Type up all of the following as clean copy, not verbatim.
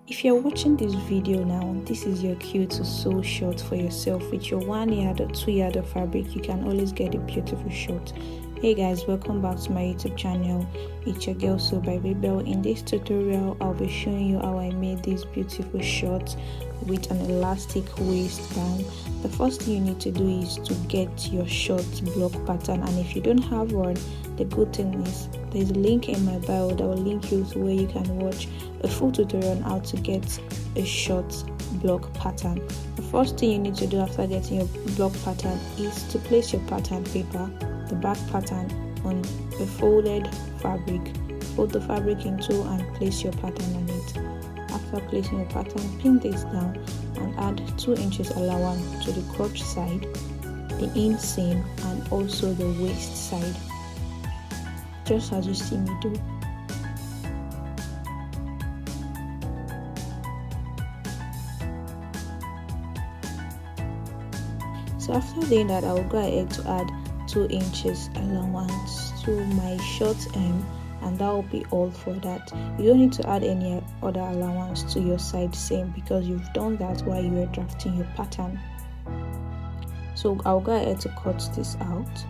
If you're watching this video now, this is your cue to sew short for yourself. With your 1 yard or 2 yard of fabric, you can always get a beautiful short. Hey guys, welcome back to my YouTube channel. It's your girl Sew by Rebel. In this tutorial, I'll be showing you how I made these beautiful shorts with an elastic waistband. The first thing you need to do is to get your short block pattern, and if you don't have one, the good thing is there's a link in my bio that will link you to where you can watch a full tutorial on how to get a short block pattern. The first thing you need to do after getting your block pattern is to place your pattern paper, the back pattern, on a folded fabric. Fold the fabric in two and place your pattern on it. After placing your pattern, pin this down and add 2 inches allowance to the crotch side, the inseam, and also the waist side, just as you see me do. So after doing that, I will go ahead to add 2 inches allowance to my short hem, and that will be all for that. You don't need to add any other allowance to your side seam because you've done that while you were drafting your pattern. So I'll go ahead to cut this out.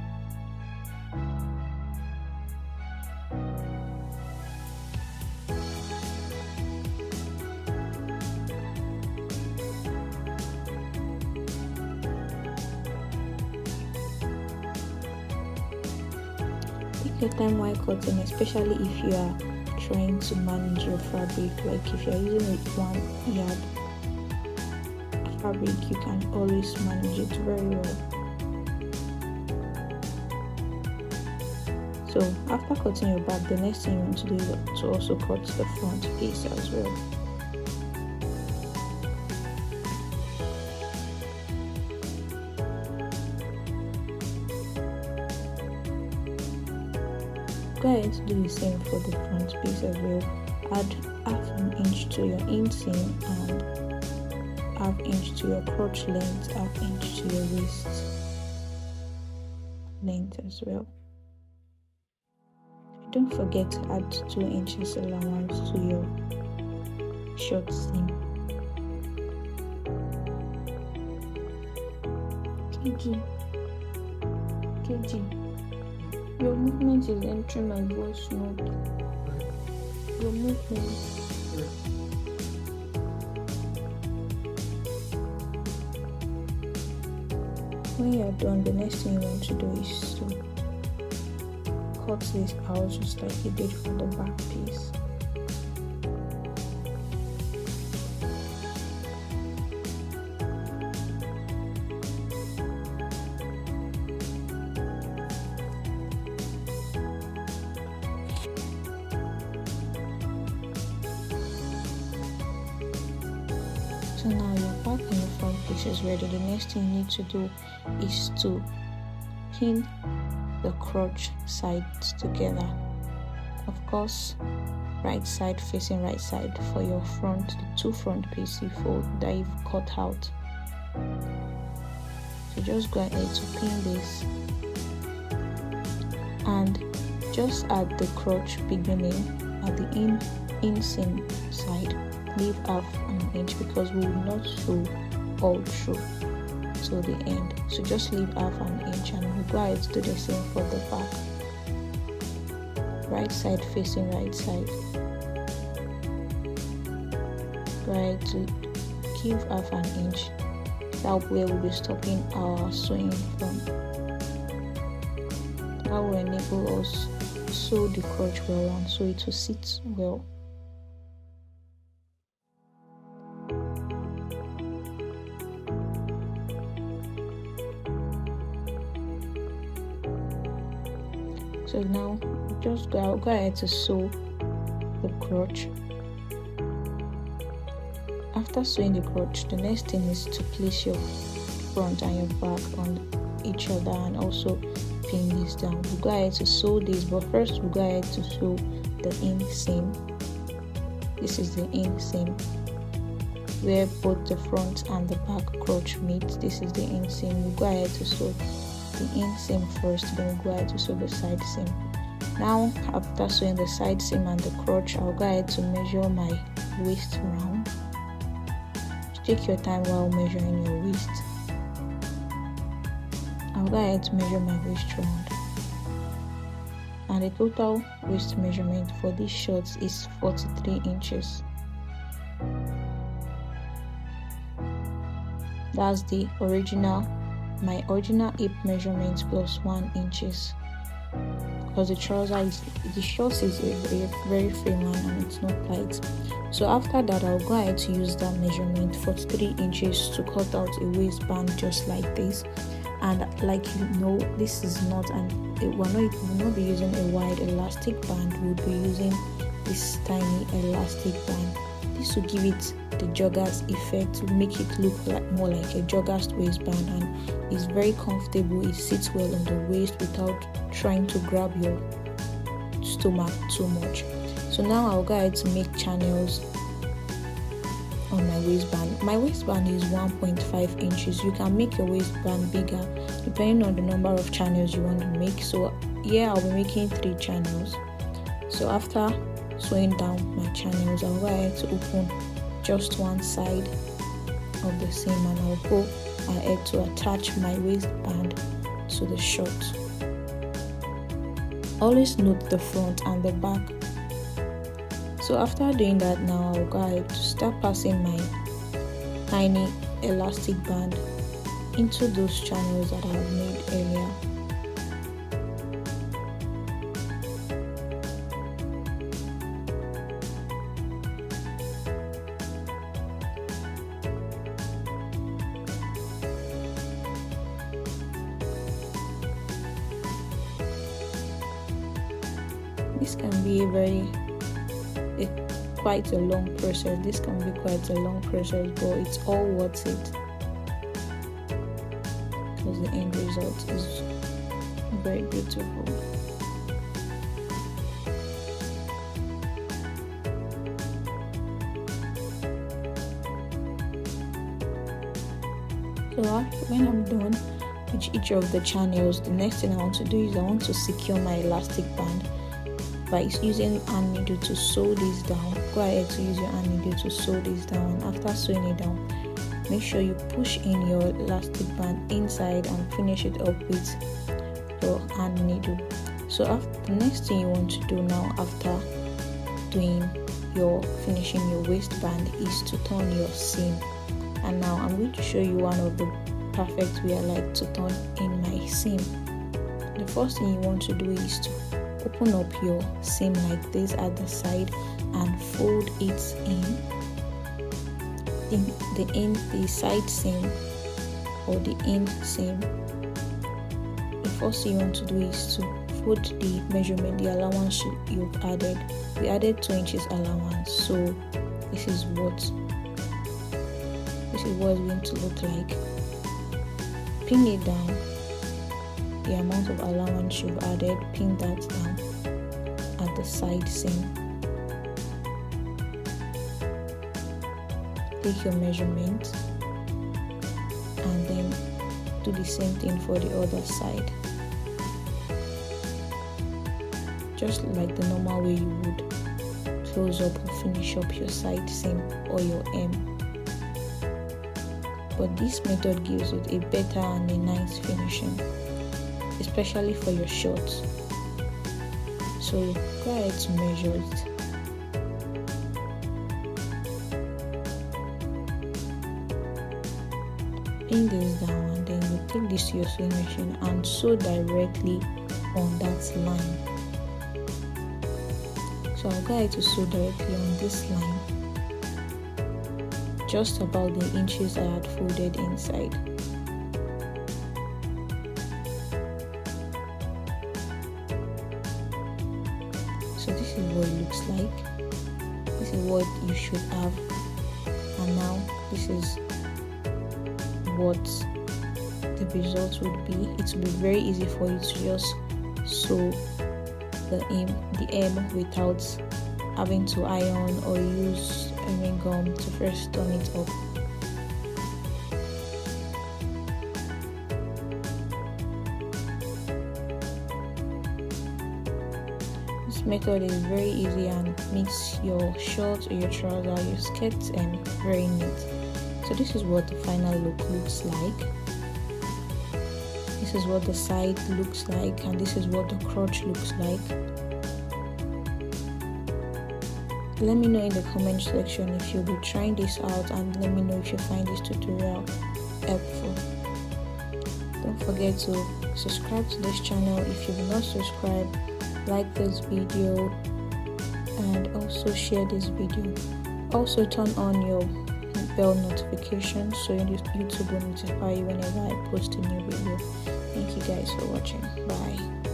Take your time while cutting, especially if you are trying to manage your fabric. Like if you are using a 1 yard fabric, you can always manage it very well. So after cutting your back, the next thing you want to do is to also cut the front piece as well. Go ahead to do the same for the front piece as well. Add half an inch to your inseam and half inch to your crotch length, half inch to your waist length as well. Don't forget to add 2 inches allowance to your short seam. KG. Your movement is entering my voice note. Your movement. When you're done, the next thing you want to do is to cut this out just like you did for the back piece. So now your back and your front piece is ready. The next thing you need to do is to pin the crotch sides together. Of course, right side facing right side for your front, the 2 front pieces that you've cut out. So just go ahead to pin this and just at the crotch beginning at the inseam side, leave half an inch because we will not sew all through till the end. So just leave half an inch and we'll go ahead to do the same for the back. Right side facing right side. Go ahead to give half an inch. That's where we'll be stopping our sewing from. That will enable us to sew the crotch well and so it will sit well. So now just go ahead to sew the crotch. After sewing the crotch, the next thing is to place your front and your back on each other and also pin this down. We'll go ahead to sew this, but first we'll go ahead to sew the inseam. This is the inseam where both the front and the back crotch meet. This is the inseam. We'll go ahead to sew the inseam first, then we'll go ahead to sew the side seam. Now after sewing the side seam and the crotch, I'll go ahead to measure my waist round. Take your time while measuring your waist. I'll go ahead to measure my waist round, and the total waist measurement for these shorts is 43 inches. That's the my original hip measurement plus 1 inches, because the shorts is a very thin one and it's not tight. So after that, I'll go ahead to use that measurement 43 inches to cut out a waistband just like this. And like you know, this is not we'll not be using a wide elastic band. We'll be using this tiny elastic band. This will give it the joggers effect, to make it look more like a joggers waistband, and it's very comfortable. It sits well on the waist without trying to grab your stomach too much. So now I'll go ahead to make channels on my waistband. My waistband is 1.5 inches. You can make your waistband bigger depending on the number of channels you want to make. So here I'll be making 3 channels. So after sewing down my channels, I'll go ahead to open just one side of the seam, and I'll go ahead to attach my waistband to the short. Always note the front and the back. So after doing that, now I'll go ahead to start passing my tiny elastic band into those channels that I have made earlier. This can be quite a long process. This can be quite a long process, but it's all worth it, because the end result is very beautiful. So when I'm done with each of the channels, the next thing I want to do is I want to secure my elastic band by using hand needle to sew this down. Go ahead to use your hand needle to sew this down. After sewing it down, make sure you push in your elastic band inside and finish it up with your hand needle. So the next thing you want to do now after finishing your waistband is to turn your seam. And now I'm going to show you one of the perfect way I like to turn in my seam. The first thing you want to do is to open up your seam like this at the side and fold it in the side seam or the end seam. The first thing you want to do is to fold the measurement, the allowance you've added. We added 2 inches allowance, so this is what it's going to look like. Pin it down. The amount of allowance you've added, pin that down at the side seam. Take your measurement and then do the same thing for the other side, just like the normal way you would close up or finish up your side seam or your hem. But this method gives it a better and a nice finishing, especially for your shorts. So go ahead to measure it. Pin this down, and then you take this to your sewing machine and sew directly on that line. So I'll go ahead to sew directly on this line, just about the inches I had folded inside. So this is what it looks like. This is what you should have. And now this is what the result would be. It will be very easy for you to just sew the hem without having to iron or use hemming gum to first turn it up. This method is very easy and makes your shorts or your trousers, your skirts, and very neat. So this is what the final look looks like. This is what the side looks like, and this is what the crotch looks like. Let me know in the comment section if you'll be trying this out, and let me know if you find this tutorial helpful. Don't forget to subscribe to this channel if you've not subscribed, like this video, and also share this video. Also turn on your bell notifications so YouTube will notify you whenever I post a new video. Thank you guys for watching. Bye.